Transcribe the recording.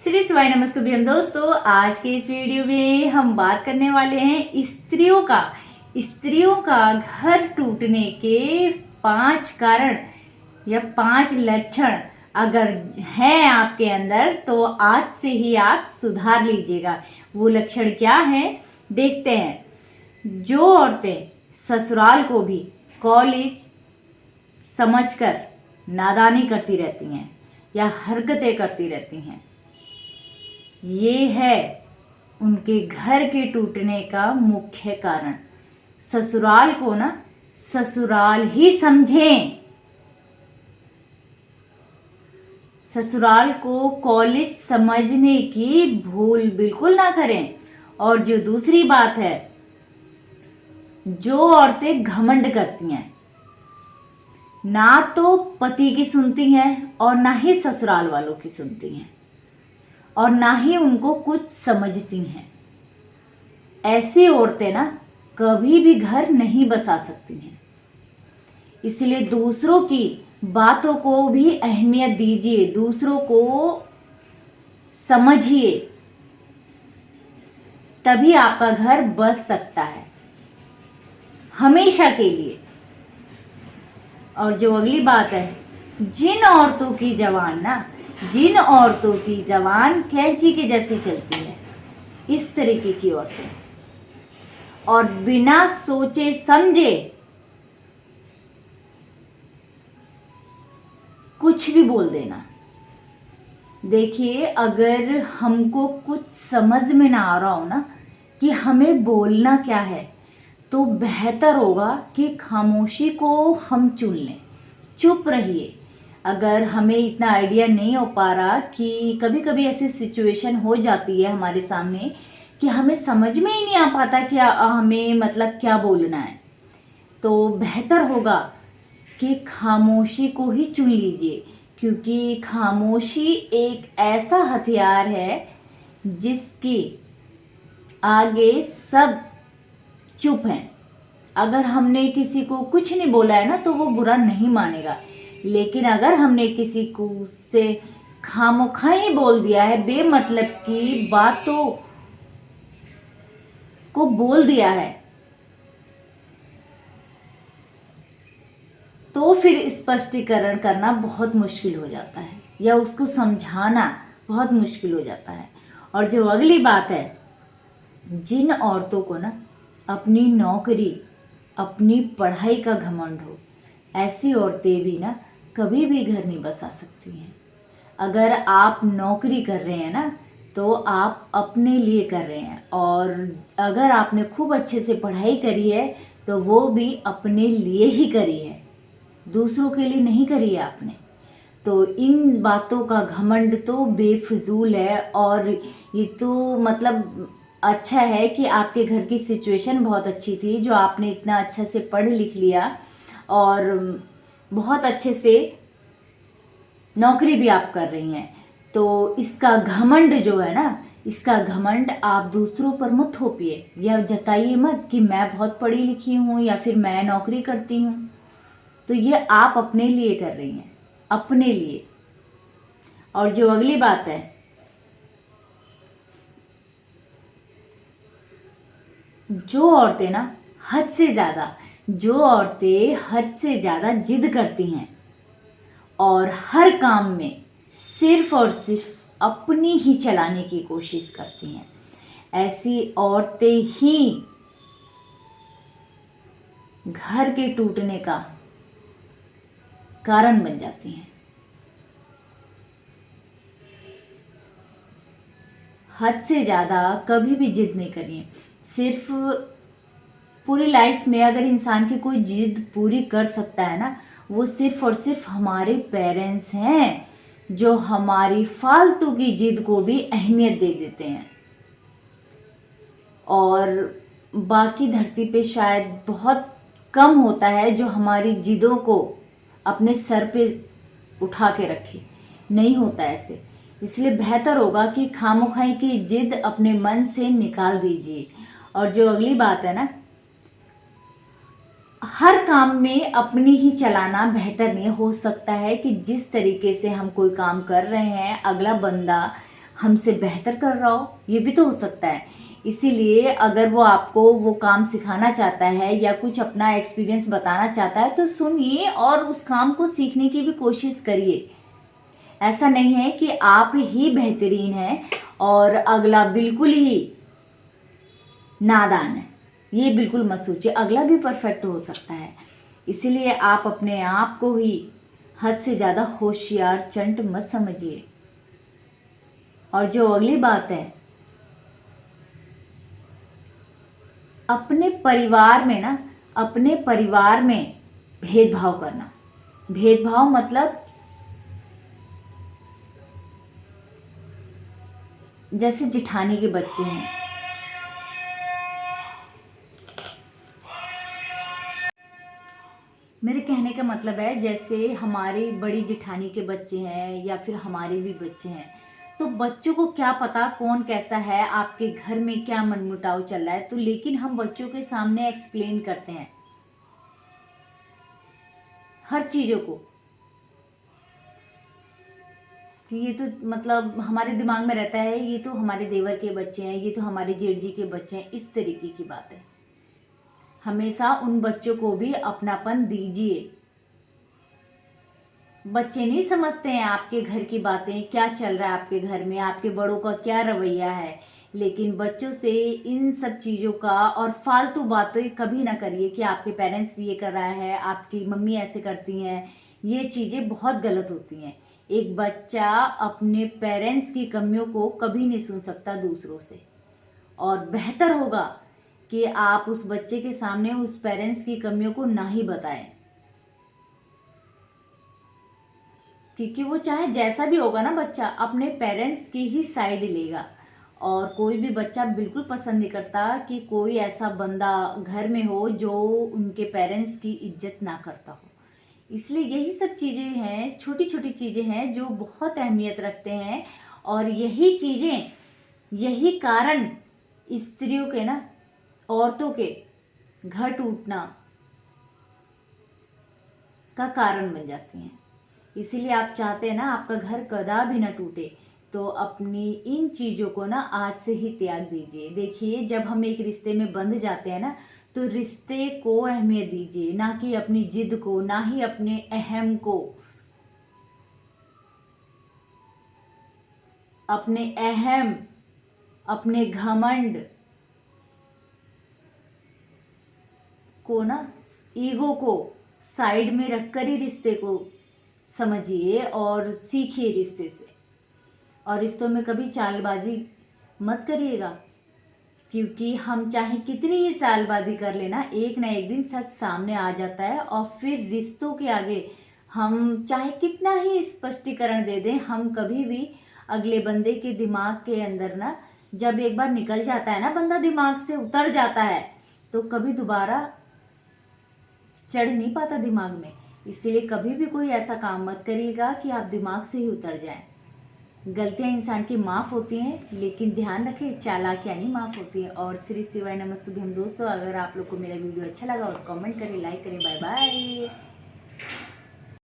श्री शिवाय नमस्तुभ्यम दोस्तों। आज के इस वीडियो में हम बात करने वाले हैं स्त्रियों का घर टूटने के 5 कारण या 5 लक्षण अगर हैं आपके अंदर तो आज से ही आप सुधार लीजिएगा। वो लक्षण क्या है देखते हैं। जो औरतें ससुराल को भी कॉलेज समझकर नादानी करती रहती हैं या हरकतें करती रहती हैं, ये है उनके घर के टूटने का मुख्य कारण। ससुराल को ना ससुराल ही समझें, ससुराल को कॉलेज समझने की भूल बिल्कुल ना करें। और जो दूसरी बात है, जो औरतें घमंड करती हैं, ना तो पति की सुनती हैं और ना ही ससुराल वालों की सुनती हैं और ना ही उनको कुछ समझती हैं, ऐसी औरतें ना कभी भी घर नहीं बसा सकती हैं। इसलिए दूसरों की बातों को भी अहमियत दीजिए, दूसरों को समझिए, तभी आपका घर बस सकता है हमेशा के लिए। और जो अगली बात है, जिन औरतों की जबान कैंची के जैसी चलती है, इस तरीके की औरतें, और बिना सोचे समझे कुछ भी बोल देना। देखिए, अगर हमको कुछ समझ में ना आ रहा हो ना कि हमें बोलना क्या है, तो बेहतर होगा कि खामोशी को हम चुन लें, चुप रहिए। अगर हमें इतना आइडिया नहीं हो पा रहा कि कभी कभी ऐसी सिचुएशन हो जाती है हमारे सामने कि हमें समझ में ही नहीं आ पाता कि हमें मतलब क्या बोलना है, तो बेहतर होगा कि खामोशी को ही चुन लीजिए। क्योंकि खामोशी एक ऐसा हथियार है जिसके आगे सब चुप हैं। अगर हमने किसी को कुछ नहीं बोला है ना तो वो बुरा नहीं मानेगा, लेकिन अगर हमने किसी को से खामोखा ही बोल दिया है, बेमतलब की बातों को बोल दिया है, तो फिर स्पष्टीकरण करना बहुत मुश्किल हो जाता है या उसको समझाना बहुत मुश्किल हो जाता है। और जो अगली बात है, जिन औरतों को ना अपनी नौकरी, अपनी पढ़ाई का घमंड हो, ऐसी औरतें भी ना कभी भी घर नहीं बसा सकती हैं। अगर आप नौकरी कर रहे हैं ना तो आप अपने लिए कर रहे हैं, और अगर आपने खूब अच्छे से पढ़ाई करी है तो वो भी अपने लिए ही करी है, दूसरों के लिए नहीं करी है आपने। तो इन बातों का घमंड तो बेफिजूल है। और ये तो मतलब अच्छा है कि आपके घर की सिचुएशन बहुत अच्छी थी, जो आपने इतना अच्छा से पढ़ लिख लिया और बहुत अच्छे से नौकरी भी आप कर रही हैं। तो इसका घमंड जो है ना, इसका घमंड आप दूसरों पर मत थोपिए या जताइए मत कि मैं बहुत पढ़ी लिखी हूँ या फिर मैं नौकरी करती हूँ। तो ये आप अपने लिए कर रही हैं, अपने लिए। और जो अगली बात है, जो औरतें हद से ज़्यादा जिद करती हैं और हर काम में सिर्फ और सिर्फ अपनी ही चलाने की कोशिश करती हैं, ऐसी औरतें ही घर के टूटने का कारण बन जाती हैं। हद से ज़्यादा कभी भी जिद नहीं करिए। सिर्फ पूरी लाइफ में अगर इंसान की कोई जिद पूरी कर सकता है ना, वो सिर्फ और सिर्फ हमारे पेरेंट्स हैं, जो हमारी फालतू की जिद को भी अहमियत दे देते हैं। और बाकी धरती पे शायद बहुत कम होता है जो हमारी जिदों को अपने सर पे उठा के रखे, नहीं होता ऐसे। इसलिए बेहतर होगा कि खामोखाई की जिद अपने मन से निकाल दीजिए। और जो अगली बात है ना, हर काम में अपनी ही चलाना बेहतर नहीं। हो सकता है कि जिस तरीके से हम कोई काम कर रहे हैं, अगला बंदा हमसे बेहतर कर रहा हो, ये भी तो हो सकता है। इसीलिए अगर वो आपको वो काम सिखाना चाहता है या कुछ अपना एक्सपीरियंस बताना चाहता है तो सुनिए और उस काम को सीखने की भी कोशिश करिए। ऐसा नहीं है कि आप ही बेहतरीन हैं और अगला बिल्कुल ही नादान है, ये बिल्कुल मत सोचिए, अगला भी परफेक्ट हो सकता है। इसीलिए आप अपने आप को ही हद से ज़्यादा होशियार चंट मत समझिए। और जो अगली बात है, अपने परिवार में ना, अपने परिवार में भेदभाव करना, भेदभाव मतलब जैसे जिठानी के बच्चे हैं, मेरे कहने का मतलब है जैसे हमारी बड़ी जिठानी के बच्चे हैं या फिर हमारे भी बच्चे हैं, तो बच्चों को क्या पता कौन कैसा है, आपके घर में क्या मनमुटाव चल रहा है, तो लेकिन हम बच्चों के सामने एक्सप्लेन करते हैं हर चीज़ों को कि ये तो मतलब हमारे दिमाग में रहता है ये तो हमारे देवर के बच्चे हैं, ये तो हमारे जेठ जी के बच्चे हैं, इस तरीके की बात है। हमेशा उन बच्चों को भी अपनापन दीजिए। बच्चे नहीं समझते हैं आपके घर की बातें, क्या चल रहा है आपके घर में, आपके बड़ों का क्या रवैया है, लेकिन बच्चों से इन सब चीज़ों का और फालतू बातें कभी ना करिए कि आपके पेरेंट्स ये कर रहा है, आपकी मम्मी ऐसे करती हैं, ये चीज़ें बहुत गलत होती हैं। एक बच्चा अपने पेरेंट्स की कमियों को कभी नहीं सुन सकता दूसरों से, और बेहतर होगा कि आप उस बच्चे के सामने उस पेरेंट्स की कमियों को ना ही बताएं, क्योंकि वो चाहे जैसा भी होगा ना बच्चा अपने पेरेंट्स की ही साइड लेगा। और कोई भी बच्चा बिल्कुल पसंद नहीं करता कि कोई ऐसा बंदा घर में हो जो उनके पेरेंट्स की इज्जत ना करता हो। इसलिए यही सब चीज़ें हैं, छोटी छोटी चीज़ें हैं जो बहुत अहमियत रखते हैं। और यही चीज़ें, यही कारण स्त्रियों के ना, औरतों के घर टूटना का कारण बन जाती हैं। इसीलिए आप चाहते हैं ना आपका घर कदा भी ना टूटे, तो अपनी इन चीज़ों को ना आज से ही त्याग दीजिए। देखिए जब हम एक रिश्ते में बंध जाते हैं ना, तो रिश्ते को अहमियत दीजिए, ना कि अपनी जिद को, ना ही अपने अहम को। अपने अहम, अपने घमंड को ना, ईगो को साइड में रखकर ही रिश्ते को समझिए और सीखिए रिश्ते से। और रिश्तों में कभी चालबाजी मत करिएगा, क्योंकि हम चाहे कितनी ही चालबाजी कर लेना, एक ना एक दिन सच सामने आ जाता है। और फिर रिश्तों के आगे हम चाहे कितना ही स्पष्टीकरण दे दें, हम कभी भी अगले बंदे के दिमाग के अंदर ना, जब एक बार निकल जाता है ना, बंदा दिमाग से उतर जाता है, तो कभी दोबारा चढ़ नहीं पाता दिमाग में। इसलिए कभी भी कोई ऐसा काम मत करिएगा कि आप दिमाग से ही उतर जाएं। गलतियां इंसान की माफ़ होती हैं, लेकिन ध्यान रखें चालाकियां नहीं माफ़ होती हैं। और श्री शिवाय नमस्तुभ्यम दोस्तों, अगर आप लोग को मेरा वीडियो अच्छा लगा और कमेंट करें, लाइक करें। Bye bye.